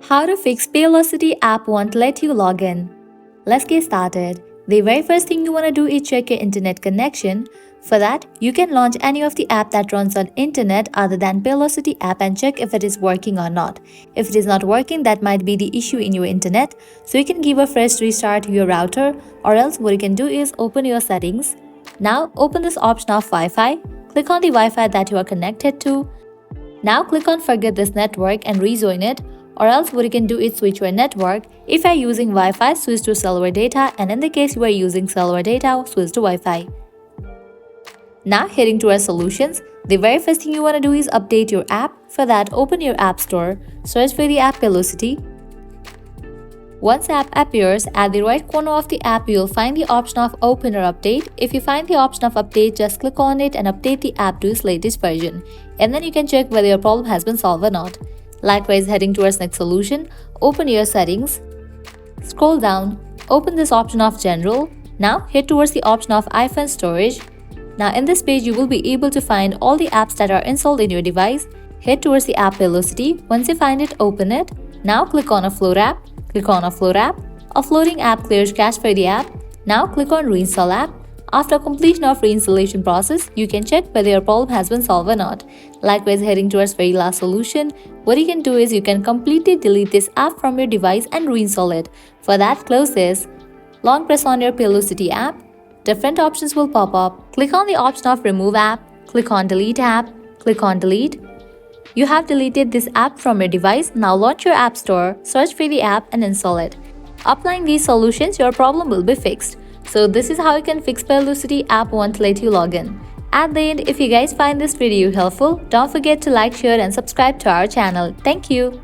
How to fix Paylocity app won't let you log in. Let's get started. The very first thing you want to do is check your internet connection. For that, you can launch any of the app that runs on internet other than Paylocity app and check if it is working or not. If it is not working, that might be the issue in your internet. So you can give a fresh restart to your router, or else what you can do is open your settings. Now open this option of Wi-Fi. Click on the Wi-Fi that you are connected to. Now click on forget this network and rejoin it, or else what you can do is switch your network. If you are using Wi-Fi, switch to cellular data, and in the case you are using cellular data, switch to Wi-Fi. Now heading to our solutions, the very first thing you want to do is update your app. For that, open your app store, search for the app Paylocity. Once app appears, at the right corner of the app, you will find the option of Open or Update. If you find the option of Update, just click on it and update the app to its latest version. And then you can check whether your problem has been solved or not. Likewise, heading towards next solution, open your settings. Scroll down, open this option of General. Now head towards the option of iPhone storage. Now in this page, you will be able to find all the apps that are installed in your device. Head towards the app Paylocity. Once you find it, open it. Now click on Offload app. Click on Offload app. Offloading app clears cache for the app. Now click on Reinstall app. After completion of reinstallation process, you can check whether your problem has been solved or not. Likewise, heading towards very last solution, what you can do is you can completely delete this app from your device and reinstall it. For that, close this. Long press on your Paylocity app. Different options will pop up. Click on the option of Remove app. Click on Delete app. Click on Delete. You have deleted this app from your device. Now launch your app store, search for the app and install it. Applying these solutions, your problem will be fixed. So this is how you can fix Paylocity app won't let you log in. At the end, if you guys find this video helpful, don't forget to like, share and subscribe to our channel. Thank you.